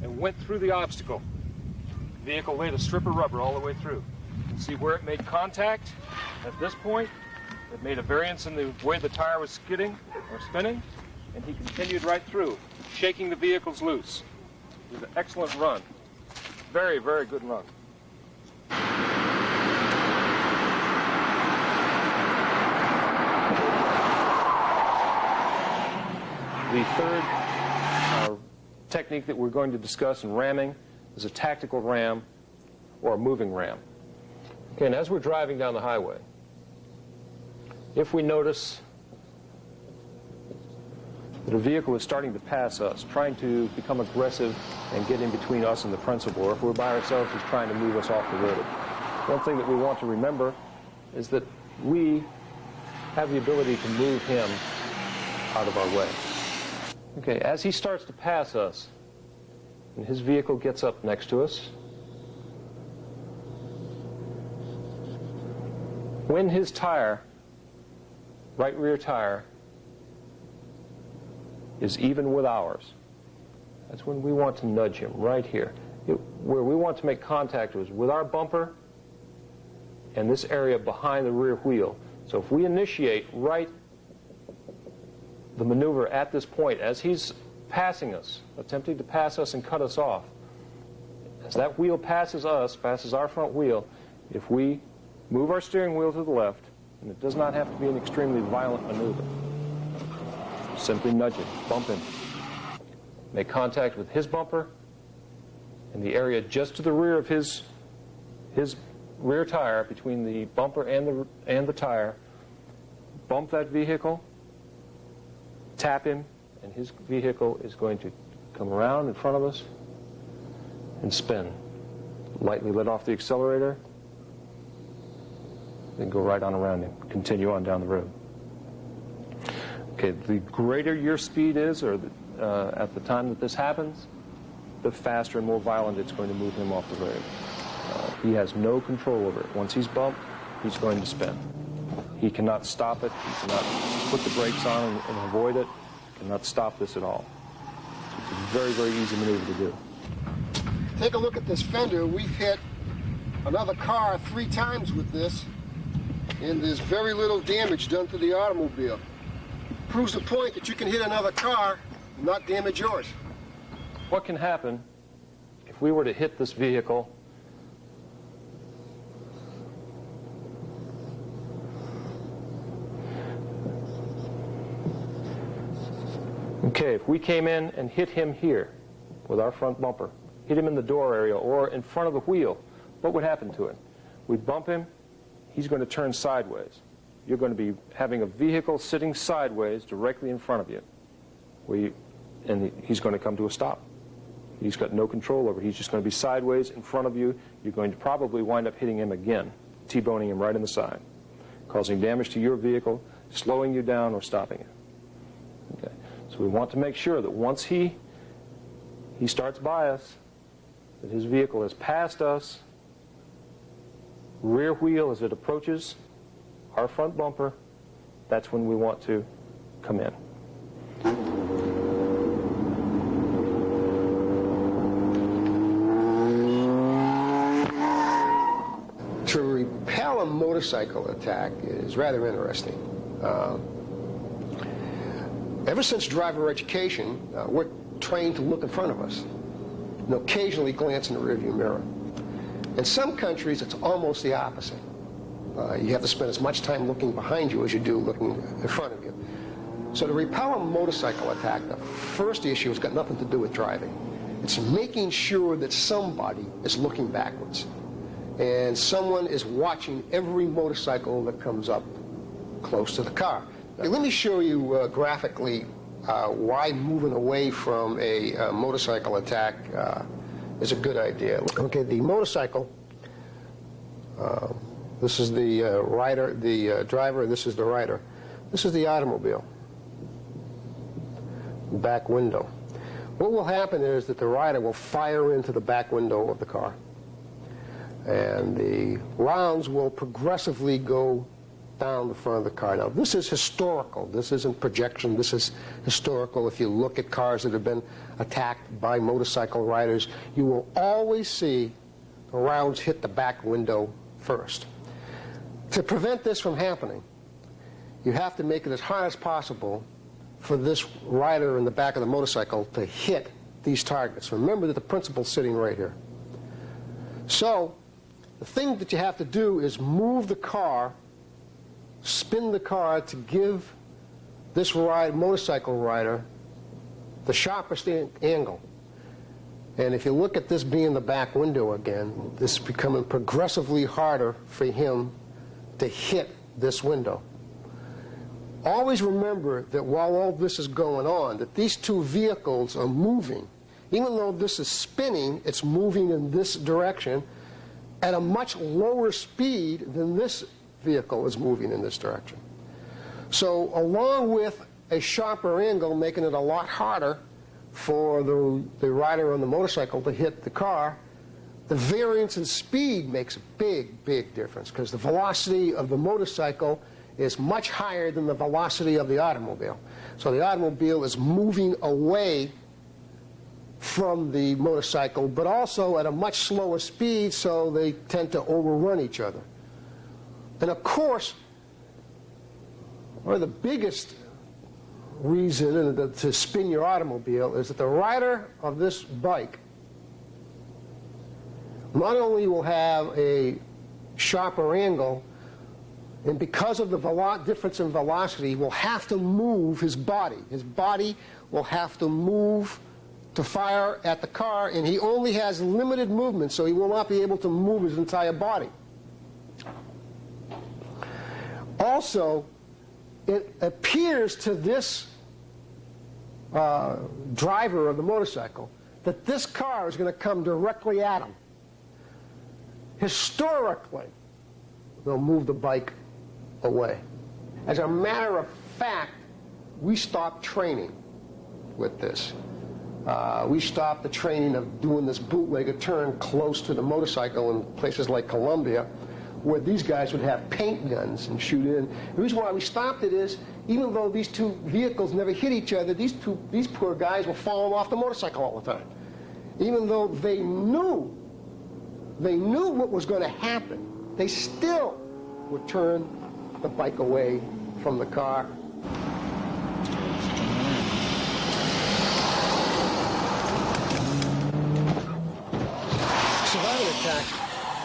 and went through the obstacle. The vehicle laid a strip of rubber all the way through. You can see where it made contact. At this point, it made a variance in the way the tire was skidding or spinning, and he continued right through, shaking the vehicles loose. It was an excellent run. Very, very good run. The third technique that we're going to discuss in ramming is a tactical ram or a moving ram. Okay, and as we're driving down the highway, if we notice that a vehicle is starting to pass us, trying to become aggressive and get in between us and the principal, or if we're by ourselves, he's trying to move us off the road, one thing that we want to remember is that we have the ability to move him out of our way. Okay, as he starts to pass us, and his vehicle gets up next to us, when his tire, right rear tire, is even with ours, that's when we want to nudge him, right here. Where we want to make contact is with our bumper and this area behind the rear wheel. So if we initiate right the maneuver at this point, as he's passing us, attempting to pass us and cut us off, as that wheel passes us, passes our front wheel, if we move our steering wheel to the left, and it does not have to be an extremely violent maneuver, simply nudge him, bump him, make contact with his bumper and the area just to the rear of his rear tire, between the bumper and the tire, bump that vehicle, tap him, and his vehicle is going to come around in front of us and spin. Lightly let off the accelerator, then go right on around him. Continue on down the road. Okay, the greater your speed is, or at the time that this happens, the faster and more violent it's going to move him off the road. He has no control over it. Once he's bumped, he's going to spin. He cannot stop it. He cannot put the brakes on and avoid it. He cannot stop this at all. It's a very, very easy maneuver to do. Take a look at this fender. We've hit another car 3 times with this, and there's very little damage done to the automobile. Proves the point that you can hit another car and not damage yours. What can happen if we were to hit this vehicle Okay, if we came in and hit him here with our front bumper, hit him in the door area or in front of the wheel, what would happen to him? We'd bump him, he's going to turn sideways. You're going to be having a vehicle sitting sideways directly in front of you. And he's going to come to a stop. He's got no control over it. He's just going to be sideways in front of you. You're going to probably wind up hitting him again, T-boning him right in the side, causing damage to your vehicle, slowing you down, or stopping it. Okay. So we want to make sure that once he starts by us, that his vehicle has passed us, rear wheel as it approaches our front bumper, that's when we want to come in. To repel a motorcycle attack is rather interesting. Ever since driver education, we're trained to look in front of us and occasionally glance in the rearview mirror. In some countries, it's almost the opposite. You have to spend as much time looking behind you as you do looking in front of you. So to repel a motorcycle attack, the first issue has got nothing to do with driving. It's making sure that somebody is looking backwards and someone is watching every motorcycle that comes up close to the car. Now, let me show you graphically why moving away from a motorcycle attack is a good idea. Okay, the motorcycle, this is the rider, the driver, this is the rider. This is the automobile, back window. What will happen is that the rider will fire into the back window of the car, and the rounds will progressively go down the front of the car. Now, this is historical. This isn't projection. This is historical. If you look at cars that have been attacked by motorcycle riders, you will always see the rounds hit the back window first. To prevent this from happening, you have to make it as hard as possible for this rider in the back of the motorcycle to hit these targets. Remember that the principal's sitting right here. So, the thing that you have to do is move the car, spin the car to give this motorcycle rider the sharpest angle. And if you look at this being the back window again, this is becoming progressively harder for him to hit this window. Always remember that while all this is going on, that these two vehicles are moving. Even though this is spinning, it's moving in this direction at a much lower speed than this vehicle is moving in this direction. So along with a sharper angle, making it a lot harder for the rider on the motorcycle to hit the car, the variance in speed makes a big, big difference, because the velocity of the motorcycle is much higher than the velocity of the automobile. So the automobile is moving away from the motorcycle, but also at a much slower speed, so they tend to overrun each other. And of course, one of the biggest reason to spin your automobile is that the rider of this bike not only will have a sharper angle, and because of the difference in velocity, will have to move his body. His body will have to move to fire at the car, and he only has limited movement, so he will not be able to move his entire body. Also, it appears to this driver of the motorcycle that this car is going to come directly at him. Historically, they'll move the bike away. As a matter of fact, we stopped training with this. We stopped the training of doing this bootlegger turn close to the motorcycle in places like Colombia, where these guys would have paint guns and shoot in. The reason why we stopped it is, even though these two vehicles never hit each other, these poor guys were falling off the motorcycle all the time. Even though they knew what was going to happen, they still would turn the bike away from the car. Surviving attack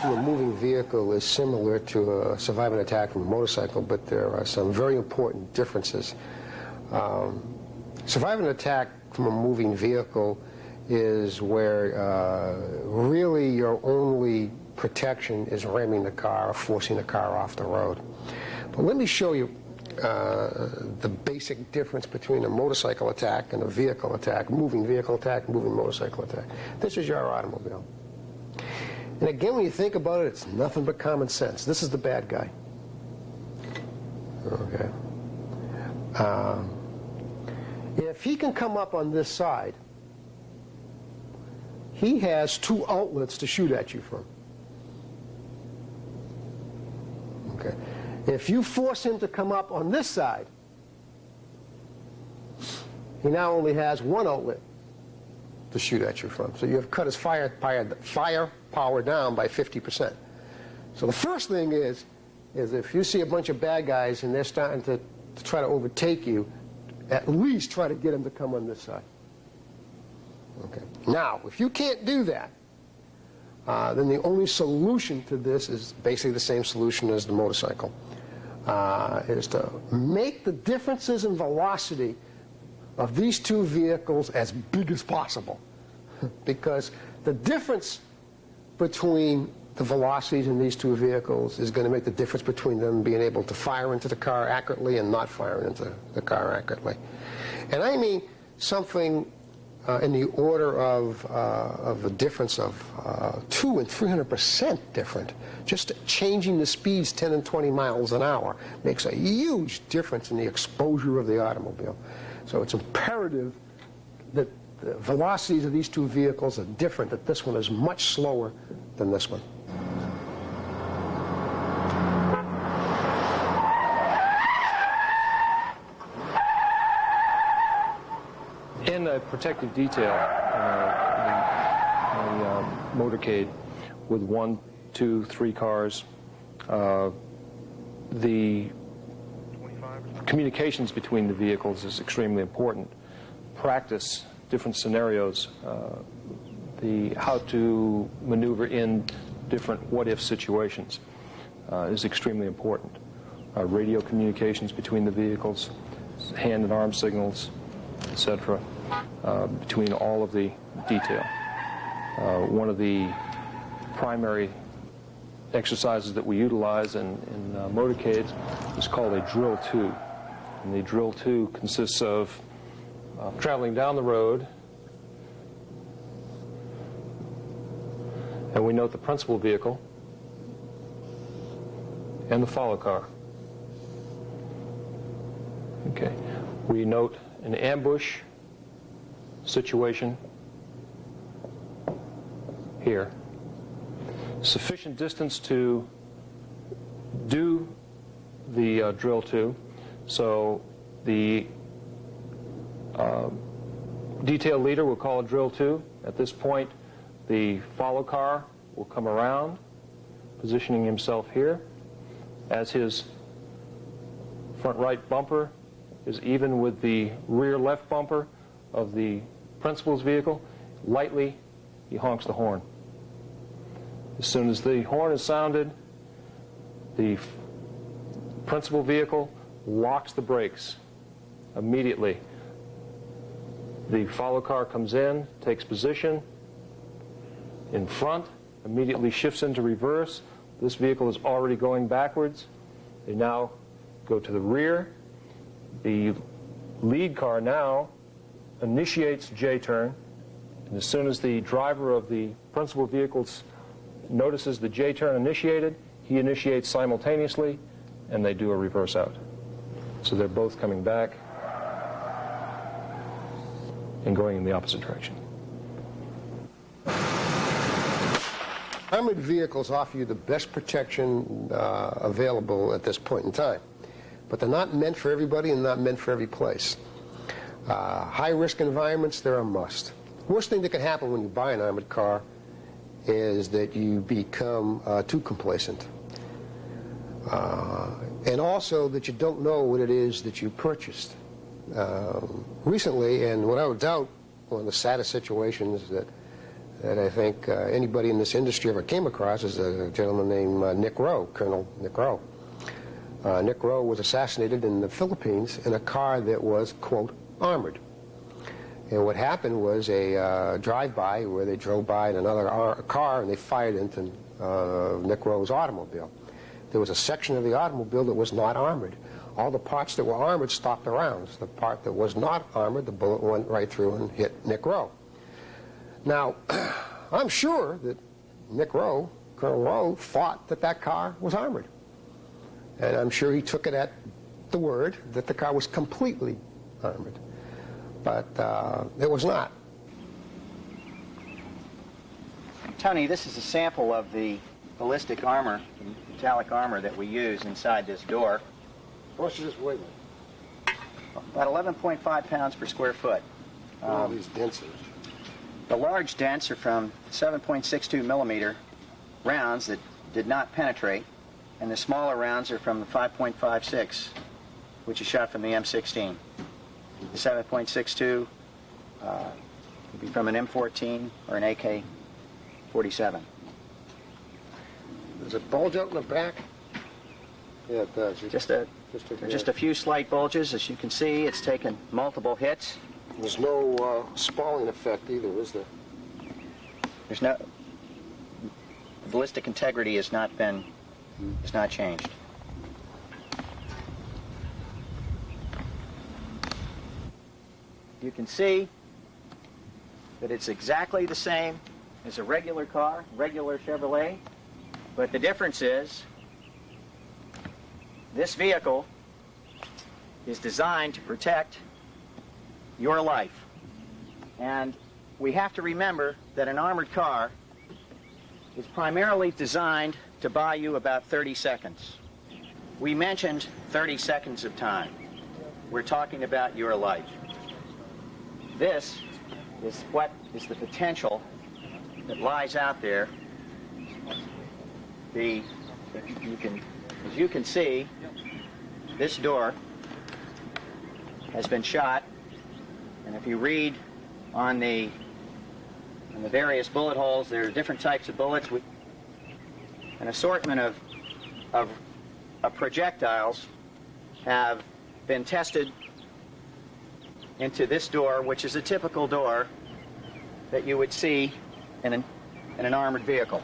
from a moving vehicle is similar to a surviving attack from a motorcycle, but there are some very important differences. Surviving attack from a moving vehicle is where really your only protection is ramming the car or forcing the car off the road. But let me show you the basic difference between a motorcycle attack and a vehicle attack, moving vehicle attack, moving motorcycle attack. This is your automobile. And again, when you think about it, it's nothing but common sense. This is the bad guy. Okay. If he can come up on this side, he has two outlets to shoot at you from. Okay. If you force him to come up on this side, he now only has one outlet to shoot at you from. So you have cut his firepower down by 50%. So the first thing is if you see a bunch of bad guys and they're starting to try to overtake you, at least try to get them to come on this side. Okay. Now, if you can't do that, then the only solution to this is basically the same solution as the motorcycle, is to make the differences in velocity of these two vehicles as big as possible. Because the difference between the velocities in these two vehicles is going to make the difference between them being able to fire into the car accurately and not fire into the car accurately. And I mean something in the order of a difference of 200% and 300% different. Just changing the speeds 10 and 20 miles an hour makes a huge difference in the exposure of the automobile. So it's imperative that the velocities of these two vehicles are different, that this one is much slower than this one. protective detail in a motorcade with 1, 2, 3 cars. The communications between the vehicles is extremely important. Practice different scenarios, how to maneuver in different what-if situations is extremely important. Radio communications between the vehicles, hand and arm signals, etc., between all of the detail. One of the primary exercises that we utilize in motorcades is called a drill 2. And the drill 2 consists of traveling down the road, and we note the principal vehicle and the follow car. Okay. We note an ambush situation here. Sufficient distance to do the drill 2, so the detail leader will call a drill 2. At this point, the follow car will come around, positioning himself here. As his front right bumper is even with the rear left bumper of the principal's vehicle, lightly he honks the horn. As soon as the horn is sounded, the principal vehicle locks the brakes immediately. The follow car comes in, takes position in front, immediately shifts into reverse. This vehicle is already going backwards. They now go to the rear. The lead car now initiates J-turn, and as soon as the driver of the principal vehicles notices the J-turn initiated, he initiates simultaneously, and they do a reverse out. So they're both coming back and going in the opposite direction. Armored vehicles offer you the best protection available at this point in time, but they're not meant for everybody and not meant for every place. High-risk environments, they're a must. Worst thing that can happen when you buy an armored car is that you become too complacent. And also that you don't know what it is that you purchased. Recently, and without doubt, one of the saddest situations that I think anybody in this industry ever came across is a gentleman named Nick Rowe, Colonel Nick Rowe. Nick Rowe was assassinated in the Philippines in a car that was, quote, armored. And what happened was a drive-by where they drove by in another car and they fired into Nick Rowe's automobile. There was a section of the automobile that was not armored. All the parts that were armored stopped around. The part that was not armored, the bullet went right through and hit Nick Rowe. Now, I'm sure that Nick Rowe, Colonel Rowe, thought that that car was armored. And I'm sure he took it at the word that the car was completely armored. But it was not. Tony, this is a sample of the ballistic armor, the metallic armor that we use inside this door. How much does this weigh? About 11.5 pounds per square foot. All these dents in it. The large dents are from 7.62 millimeter rounds that did not penetrate, and the smaller rounds are from the 5.56, which is shot from the M16. The 7.62 would be from an M14 or an AK-47. Does it bulge out in the back? Yeah, it does. Just a few slight bulges. As you can see, it's taken multiple hits. There's no spalling effect either, is there? There's no... The ballistic integrity has not changed. You can see that it's exactly the same as a regular car, regular Chevrolet, but the difference is this vehicle is designed to protect your life. And we have to remember that an armored car is primarily designed to buy you about 30 seconds. We mentioned 30 seconds of time. We're talking about your life. This is what is the potential that lies out there. As you can see, this door has been shot, and if you read on the various bullet holes, there are different types of bullets with an assortment of projectiles have been tested into this door, which is a typical door that you would see in an armored vehicle.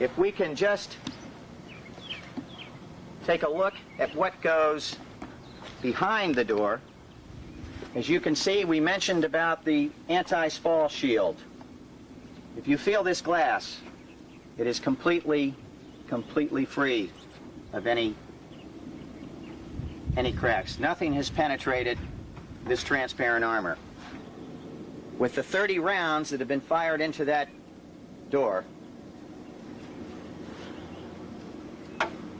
If we can just take a look at what goes behind the door, as you can see, we mentioned about the anti-fall shield. If you feel this glass, it is completely free of any cracks. Nothing has penetrated this transparent armor. With the 30 rounds that have been fired into that door,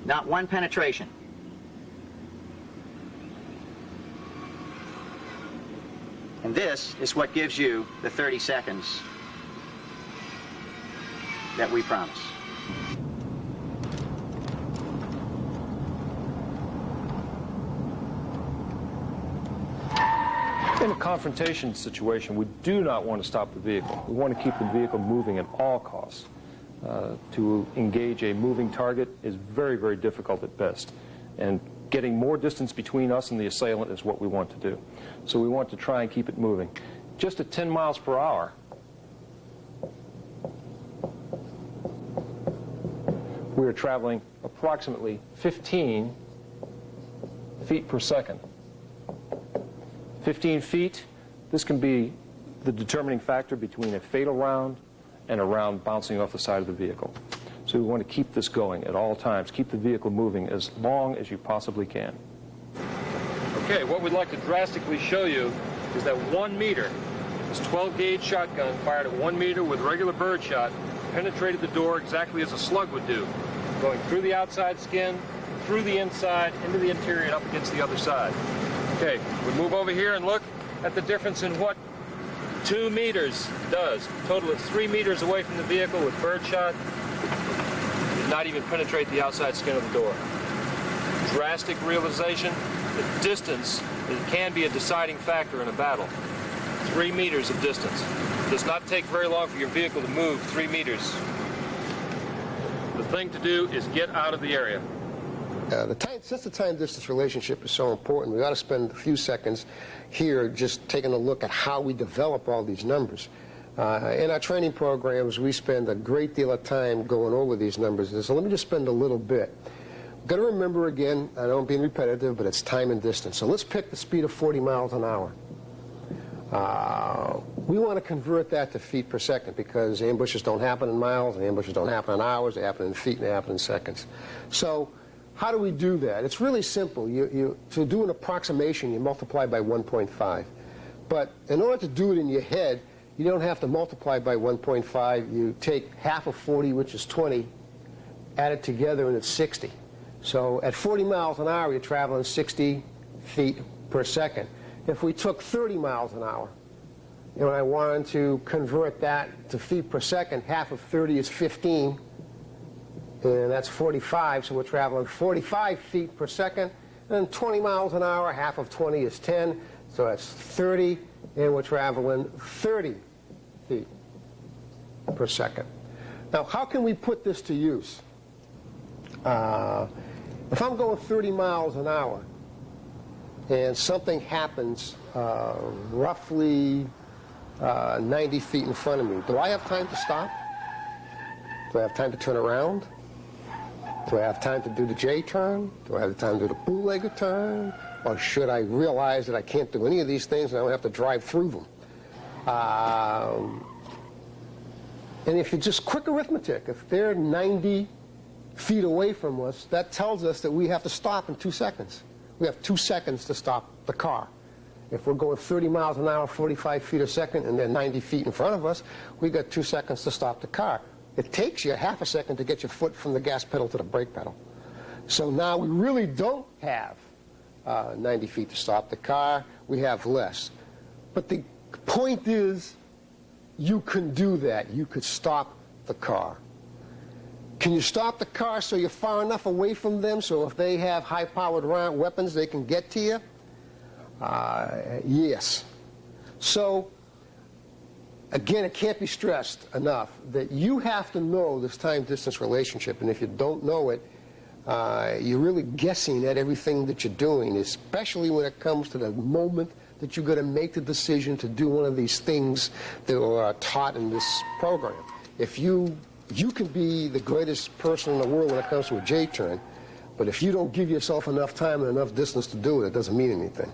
not one penetration. And this is what gives you the 30 seconds that we promise. In a confrontation situation, we do not want to stop the vehicle. We want to keep the vehicle moving at all costs. To engage a moving target is very, very difficult at best. And getting more distance between us and the assailant is what we want to do. So we want to try and keep it moving. Just at 10 miles per hour, we are traveling approximately 15 feet per second. 15 feet, this can be the determining factor between a fatal round and a round bouncing off the side of the vehicle. So we want to keep this going at all times, keep the vehicle moving as long as you possibly can. Okay, what we'd like to drastically show you is that 1 meter, this 12-gauge shotgun fired at 1 meter with regular bird shot, penetrated the door exactly as a slug would do, going through the outside skin, through the inside, into the interior, and up against the other side. Okay, we move over here and look at the difference in what 2 meters does. Total of 3 meters away from the vehicle with bird shot, did not even penetrate the outside skin of the door. Drastic realization that distance can be a deciding factor in a battle. 3 meters of distance. It does not take very long for your vehicle to move 3 meters. The thing to do is get out of the area. Since the time-distance relationship is so important, we ought to spend a few seconds here just taking a look at how we develop all these numbers. In our training programs, we spend a great deal of time going over these numbers, so let me just spend a little bit. We've got to remember again, I know I'm being repetitive, but it's time and distance. So let's pick the speed of 40 miles an hour. We want to convert that to feet per second because ambushes don't happen in miles, and ambushes don't happen in hours, they happen in feet, and they happen in seconds. So how do we do that? It's really simple. To do an approximation, you multiply by 1.5. But in order to do it in your head, you don't have to multiply by 1.5. You take half of 40, which is 20, add it together, and it's 60. So at 40 miles an hour, you're traveling 60 feet per second. If we took 30 miles an hour, and I wanted to convert that to feet per second, half of 30 is 15. And that's 45, so we're traveling 45 feet per second. And 20 miles an hour, half of 20 is 10, so that's 30, and we're traveling 30 feet per second. Now, how can we put this to use? If I'm going 30 miles an hour, and something happens roughly 90 feet in front of me, do I have time to stop? Do I have time to turn around? Do I have time to do the J-turn? Do I have time to do the bootlegger turn? Or should I realize that I can't do any of these things and I don't have to drive through them? And if you just quick arithmetic, if they're 90 feet away from us, that tells us that we have to stop in 2 seconds. We have 2 seconds to stop the car. If we're going 30 miles an hour, 45 feet a second, and they're 90 feet in front of us, we got 2 seconds to stop the car. It takes you half a second to get your foot from the gas pedal to the brake pedal. So now we really don't have 90 feet to stop the car. we have less. But the point is, you can do that. You could stop the car. Can you stop the car so you're far enough away from them so if they have high-powered weapons they can get to you? Yes. So, again, it can't be stressed enough that you have to know this time-distance relationship, and if you don't know it, you're really guessing at everything that you're doing, especially when it comes to the moment that you're going to make the decision to do one of these things that are taught in this program. If you can be the greatest person in the world when it comes to a J-turn, but if you don't give yourself enough time and enough distance to do it, it doesn't mean anything.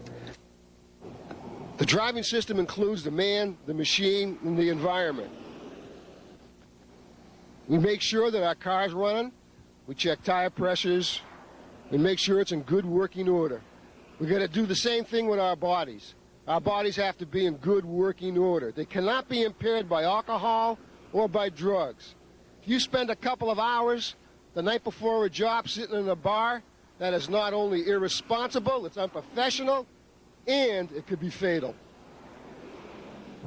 The driving system includes the man, the machine, and the environment. We make sure that our car's running. We check tire pressures. We make sure it's in good working order. We've got to do the same thing with our bodies. Our bodies have to be in good working order. They cannot be impaired by alcohol or by drugs. If you spend a couple of hours the night before a job sitting in a bar, that is not only irresponsible, it's unprofessional, and it could be fatal.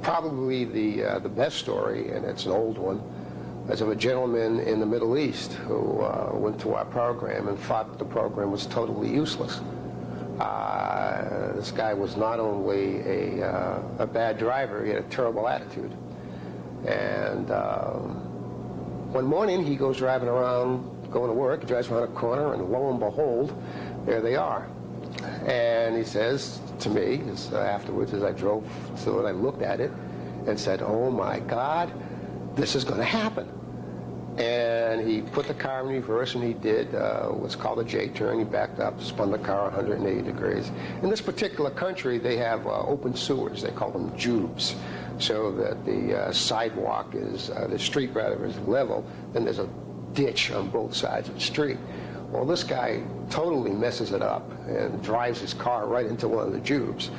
Probably the best story, and it's an old one, is of a gentleman in the Middle East who went to our program and thought the program was totally useless. This guy was not only a bad driver, he had a terrible attitude. And one morning he goes driving around, going to work, he drives around a corner, and lo and behold, there they are. And he says to me, afterwards, as I drove through it, I looked at it and said, oh my God, this is going to happen. And he put the car in reverse, and he did what's called a J-turn. He backed up, spun the car 180 degrees. In this particular country, they have open sewers. They call them jubes, so that the sidewalk is, the street rather, is level. Then there's a ditch on both sides of the street. Well, this guy totally messes it up and drives his car right into one of the jubes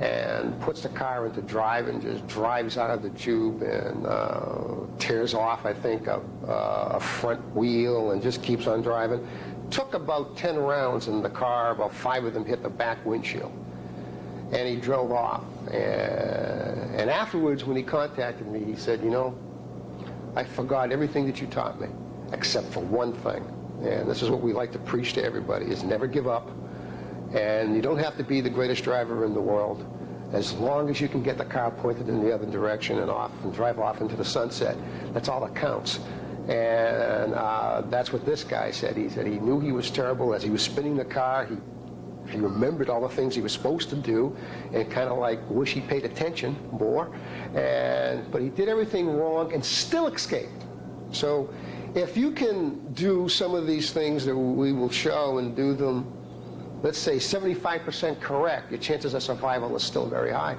and puts the car into drive and just drives out of the tube and tears off, I think, a front wheel and just keeps on driving. Took about 10 rounds in the car, about 5 of them hit the back windshield. And he drove off. And afterwards, when he contacted me, he said, you know, I forgot everything that you taught me, except for one thing. And this is what we like to preach to everybody, is never give up. And you don't have to be the greatest driver in the world. As long as you can get the car pointed in the other direction and off and drive off into the sunset, that's all that counts. And that's what this guy said. He said he knew he was terrible. As he was spinning the car, he remembered all the things he was supposed to do and kind of like wish he paid attention more. But he did everything wrong and still escaped. So if you can do some of these things that we will show and do them, let's say 75% correct, your chances of survival is still very high.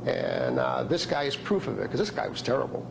And this guy is proof of it, because this guy was terrible.